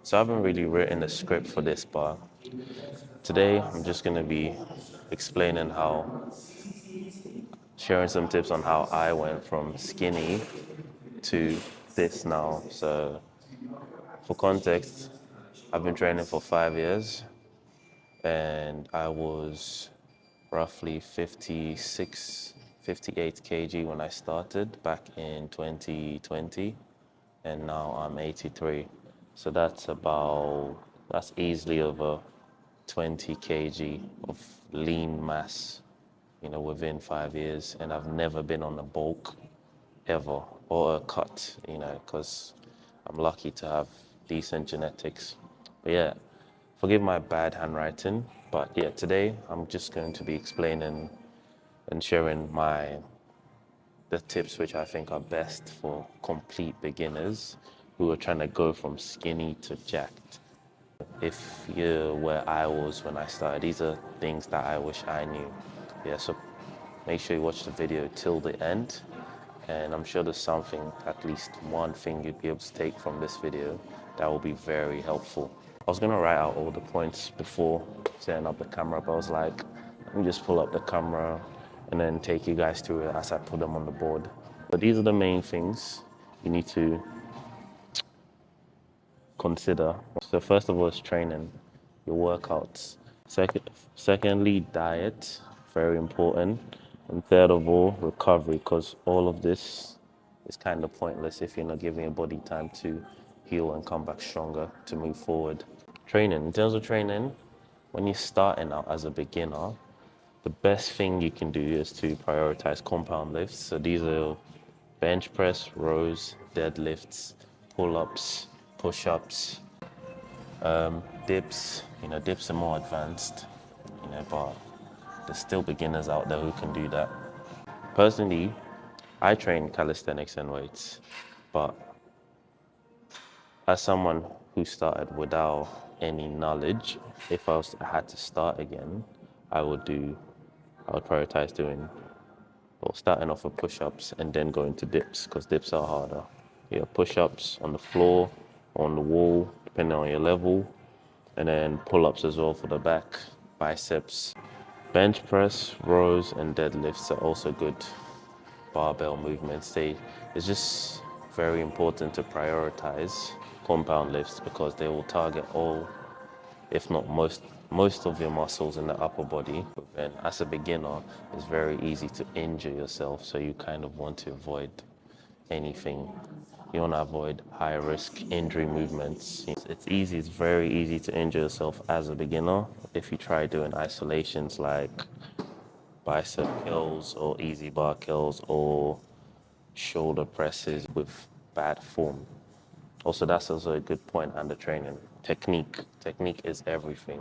So I haven't really written a script for this, but today I'm just going to be explaining sharing some tips on how I went from skinny to this now. So for context, I've been training for 5 years and I was roughly 56, 58 kg when I started back in 2020, and now I'm 83. So that's easily over 20 kg of lean mass, within 5 years. And I've never been on a bulk ever or a cut, because I'm lucky to have decent genetics. But yeah, forgive my bad handwriting. But yeah, today I'm just going to be explaining and sharing the tips which I think are best for complete beginners who are trying to go from skinny to jacked. If you're where I was when I started, these are things that I wish I knew. Yeah, so make sure you watch the video till the end, and I'm sure there's something, at least one thing you'd be able to take from this video that will be very helpful. I was gonna write out all the points before setting up the camera, but I was like, let me just pull up the camera and then take you guys through it as I put them on the board. But these are the main things you need to consider. So first of all is training, your workouts. Secondly, diet, very important. And third of all, recovery, because all of this is kind of pointless if you're not giving your body time to heal and come back stronger to move forward. Training, in terms of training, when you're starting out as a beginner, the best thing you can do is to prioritize compound lifts. So these are bench press, rows, deadlifts, pull-ups, push-ups, dips. Dips are more advanced, but there's still beginners out there who can do that. Personally, I train calisthenics and weights, but as someone who started without any knowledge, if I had to start again, I would prioritize doing, well, starting off with push-ups and then going to dips, because dips are harder. Yeah, push-ups on the floor, on the wall, depending on your level, and then pull-ups as well for the back, biceps. Bench press, rows, and deadlifts are also good barbell movements. It's just very important to prioritize compound lifts because they will target all, if not most of your muscles in the upper body. And as a beginner, it's very easy to injure yourself, so you kind of want to avoid anything. You want to avoid high risk injury movements. It's very easy to injure yourself as a beginner if you try doing isolations like bicep curls or easy bar curls or shoulder presses with bad form. Also, that's also a good point under training. Technique. Technique is everything.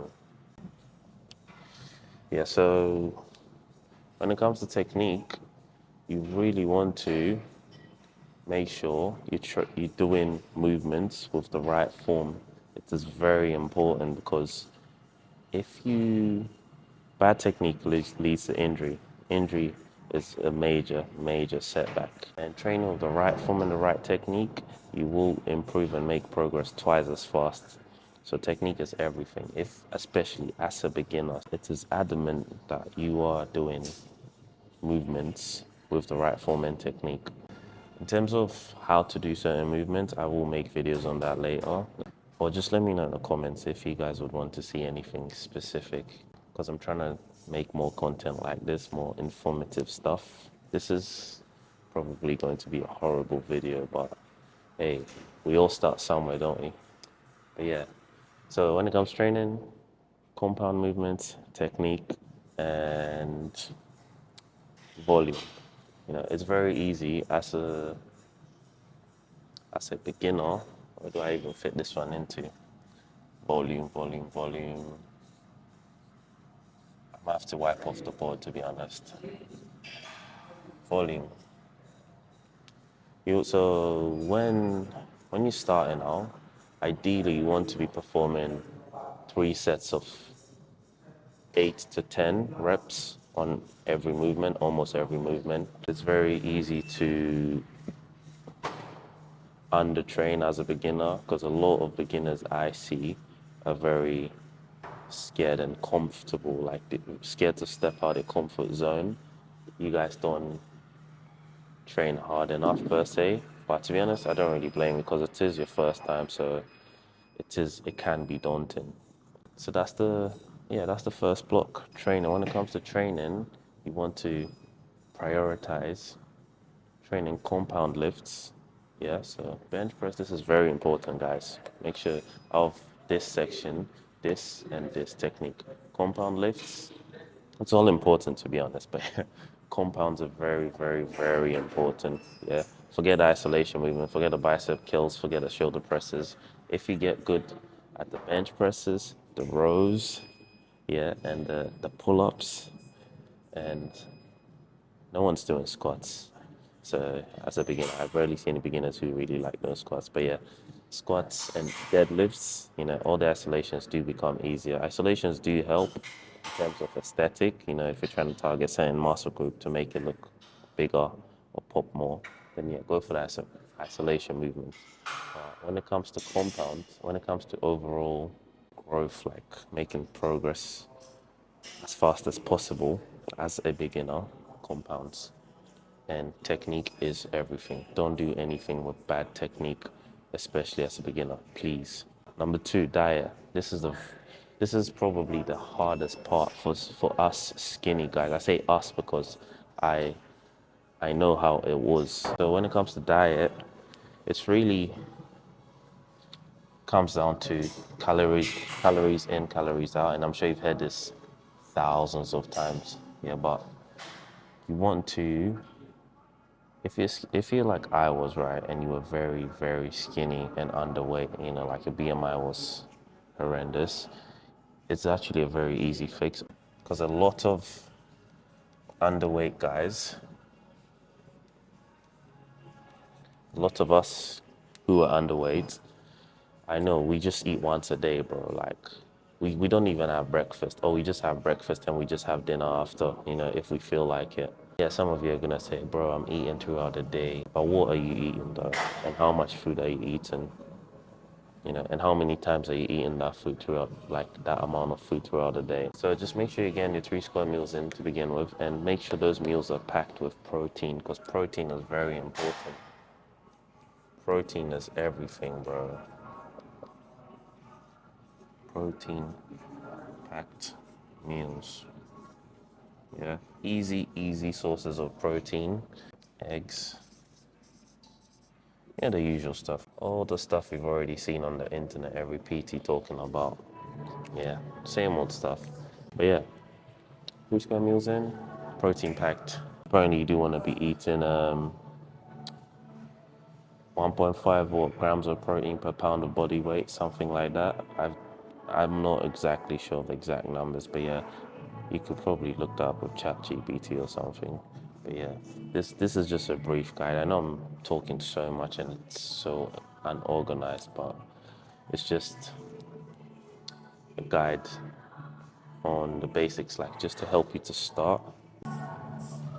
Yeah, so when it comes to technique, you really want to make sure you're doing movements with the right form. It is very important because if you bad technique leads to injury. Injury is a major, major setback. And training with the right form and the right technique, you will improve and make progress twice as fast. So technique is everything. Especially as a beginner, it is adamant that you are doing movements with the right form and technique. In terms of how to do certain movements, I will make videos on that later. Or just let me know in the comments if you guys would want to see anything specific, because I'm trying to make more content like this, more informative stuff. This is probably going to be a horrible video, but hey, we all start somewhere, don't we? But yeah, so when it comes to training, compound movements, technique, and volume. It's very easy as a beginner. Where do I even fit this one into? Volume, volume, volume. I might have to wipe off the board, to be honest. Volume. So when you're starting out, ideally you want to be performing 3 sets of 8 to 10 reps on every movement, almost every movement. It's very easy to undertrain as a beginner, because a lot of beginners I see are very scared and comfortable, like scared to step out of their comfort zone. You guys don't train hard enough per se. But to be honest, I don't really blame you because it is your first time, so it can be daunting. So that's the first block, training. When it comes to training, you want to prioritize training compound lifts. Yeah, so bench press, this is very important, guys. Make sure of this section, this and this technique. Compound lifts, it's all important to be honest, but compounds are very, very, very important. Yeah. Forget the isolation movement, forget the bicep kills, forget the shoulder presses. If you get good at the bench presses, the rows, yeah, and the pull-ups, and no one's doing squats. So as a beginner, I've rarely seen any beginners who really like those squats. But yeah, squats and deadlifts, all the isolations do become easier. Isolations do help in terms of aesthetic, if you're trying to target certain muscle group to make it look bigger or pop more, then yeah, go for that isolation movement. When it comes to compounds, when it comes to overall growth, like making progress as fast as possible as a beginner, compounds and technique is everything. Don't do anything with bad technique, especially as a beginner, please. Number two, diet. This is probably the hardest part for us skinny guys. I say us because I I know how it was. So when it comes to diet, it's really comes down to calories in, calories out, and I'm sure you've heard this thousands of times. Yeah, but you want to, if you're like I was, right, and you were very, very skinny and underweight, like your BMI was horrendous, it's actually a very easy fix because a lot of underweight guys, a lot of us who are underweight, I know we just eat once a day, bro. Like we don't even have breakfast. Or we just have breakfast and we just have dinner after, if we feel like it. Yeah, some of you are gonna say, bro, I'm eating throughout the day. But what are you eating though? And how much food are you eating? And how many times are you eating that food throughout, like that amount of food throughout the day? So just make sure you're getting your 3 square meals in to begin with, and make sure those meals are packed with protein because protein is very important. Protein is everything, bro. Protein packed meals. Yeah, easy sources of protein, eggs, yeah, the usual stuff. All the stuff we've already seen on the internet, every PT talking about. Yeah, same old stuff. But yeah, 3 square meals in, protein packed. Apparently, you do want to be eating 1.5 or grams of protein per pound of body weight, something like that. I'm not exactly sure of the exact numbers, but yeah, you could probably look that up with ChatGPT or something. But yeah, this is just a brief guide. I know I'm talking so much and it's so unorganized, but it's just a guide on the basics, like just to help you to start.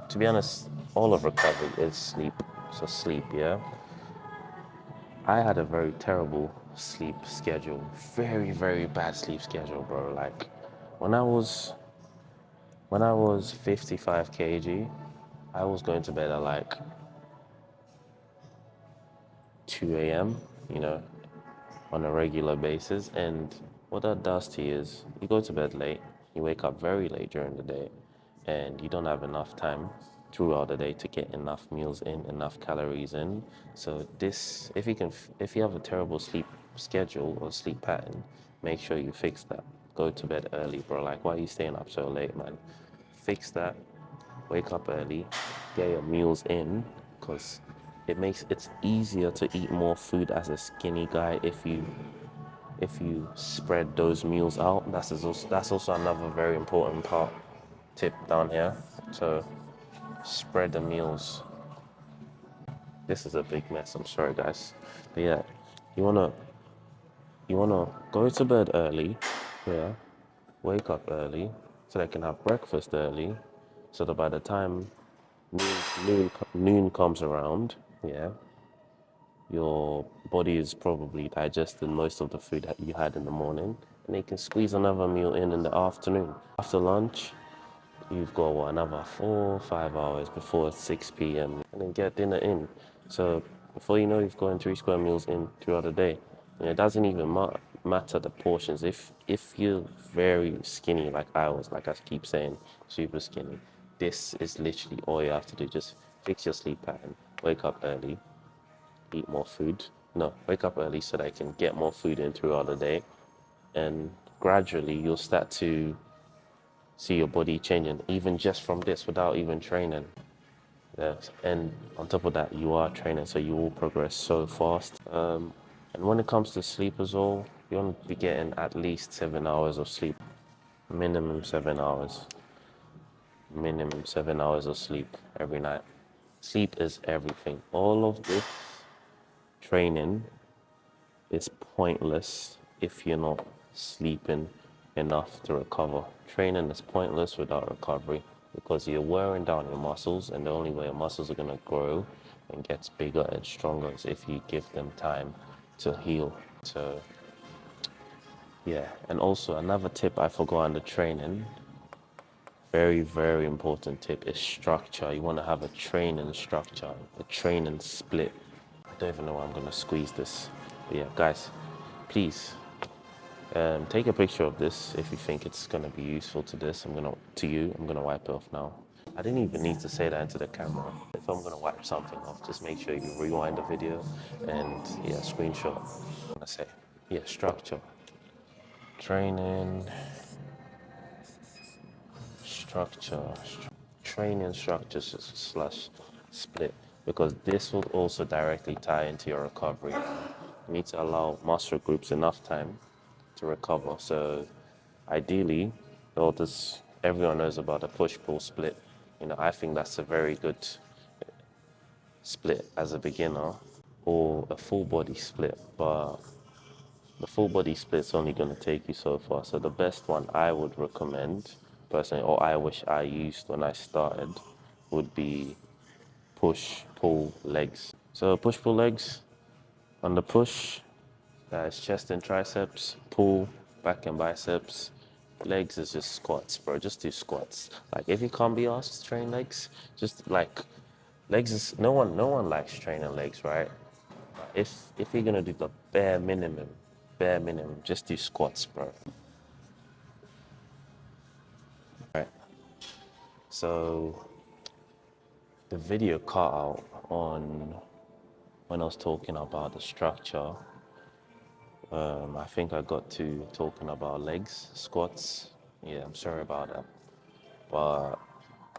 To be honest, all of recovery is sleep. So sleep, yeah. I had a very terrible sleep schedule. Very, very bad sleep schedule, bro. Like when I was when I was 55 kg, I was going to bed at like 2 a.m., you know, on a regular basis. And what that does to you is you go to bed late, you wake up very late during the day, and you don't have enough time throughout the day to get enough meals in, enough calories in. So this, if you have a terrible sleep schedule or sleep pattern, make sure you fix that. Go to bed early, bro. Like, why are you staying up so late, man? Fix that. Wake up early, get your meals in, because it's easier to eat more food as a skinny guy if you spread those meals out. That's also another very important part tip down here. So spread the meals. This is a big mess. I'm sorry, guys. But yeah, you wanna go to bed early. Yeah, wake up early so they can have breakfast early, so that by the time noon comes around, yeah, your body is probably digested most of the food that you had in the morning, and you can squeeze another meal in the afternoon. After lunch, you've got what, another 4 or 5 hours before 6 p.m. and then get dinner in. So before you know, you've gotten 3 square meals in throughout the day. And it doesn't even matter the portions. If you're very skinny, like I was, like I keep saying, super skinny, this is literally all you have to do. Just fix your sleep pattern, wake up early, eat more food. No, wake up early so that you can get more food in throughout the day, and gradually you'll start to see your body changing, even just from this without even training. Yes. And on top of that, you are training, so you will progress so fast. And when it comes to sleep as well, you want to be getting at least 7 hours of sleep, minimum 7 hours, minimum 7 hours of sleep every night. Sleep is everything. All of this training is pointless if you're not sleeping enough to recover. Training is pointless without recovery because you're wearing down your muscles, and the only way your muscles are going to grow and get bigger and stronger is if you give them time to heal. So, yeah. And also, another tip I forgot on the training, very, very important tip, is structure. You want to have a training structure, a training split. I don't even know why I'm going to squeeze this. But yeah, guys, please take a picture of this if you think it's gonna be useful to this. I'm gonna wipe it off now. I didn't even need to say that into the camera. If I'm gonna wipe something off, just make sure you rewind the video and yeah, screenshot. I'm gonna say, yeah, structure, training, structure, training structure slash split, because this will also directly tie into your recovery. You need to allow muscle groups enough time to recover. So ideally, all this everyone knows about a push-pull split. I think that's a very good split as a beginner, or a full body split. But the full body split's only going to take you so far. So the best one I would recommend personally, or I wish I used when I started, would be push pull legs. So push pull legs, on the push, that's chest and triceps. Pull, back and biceps. Legs is just squats, bro. Just do squats. Like if you can't be asked to train legs, just like legs is no one likes training legs, right? If you're gonna do the bare minimum, just do squats, bro. Right. So the video cut out on when I was talking about the structure. I think I got to talking about legs, squats. Yeah, I'm sorry about that. But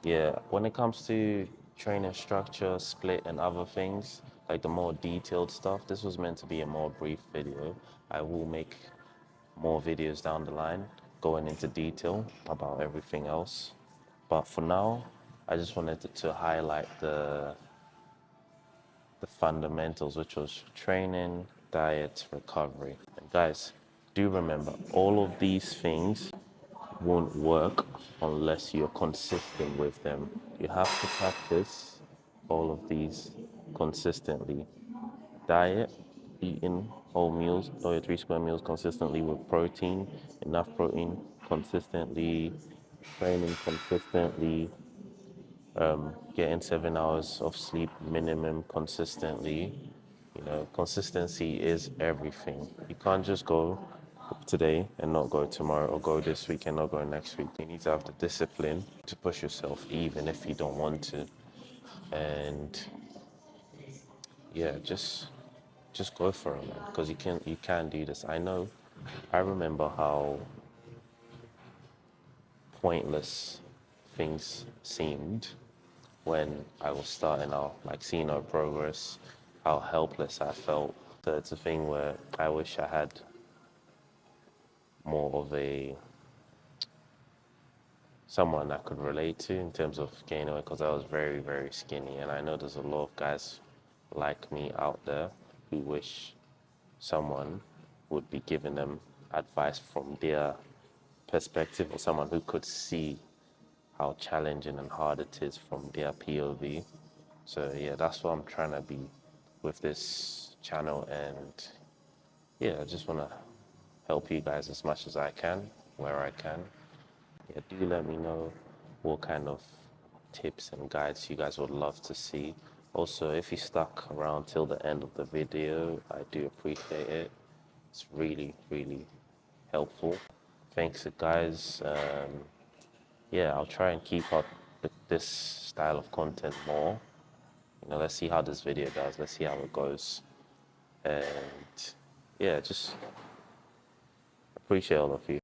yeah, when it comes to training structure, split, and other things, like the more detailed stuff, this was meant to be a more brief video. I will make more videos down the line going into detail about everything else. But for now, I just wanted to highlight the fundamentals, which was training, diet, recovery. And guys, do remember, all of these things won't work unless you're consistent with them. You have to practice all of these consistently. Diet, eating whole meals, or your 3 square meals consistently with protein, enough protein, consistently, training consistently, getting 7 hours of sleep minimum consistently. Consistency is everything. You can't just go today and not go tomorrow, or go this week and not go next week. You need to have the discipline to push yourself even if you don't want to. And yeah, just go for it, man, because you can do this. I remember how pointless things seemed when I was starting out, like seeing no progress, how helpless I felt. So it's a thing where I wish I had more of a someone I could relate to in terms of gaining weight, because I was very, very skinny. And I know there's a lot of guys like me out there who wish someone would be giving them advice from their perspective, or someone who could see how challenging and hard it is from their POV. So yeah, that's what I'm trying to be with this channel, and yeah, I just want to help you guys as much as I can, where I can. Yeah, do let me know what kind of tips and guides you guys would love to see. Also, if you stuck around till the end of the video, I do appreciate it. It's really, really helpful. Thanks, guys. Yeah, I'll try and keep up with this style of content more. Let's see how this video does. Let's see how it goes. And yeah, just appreciate all of you.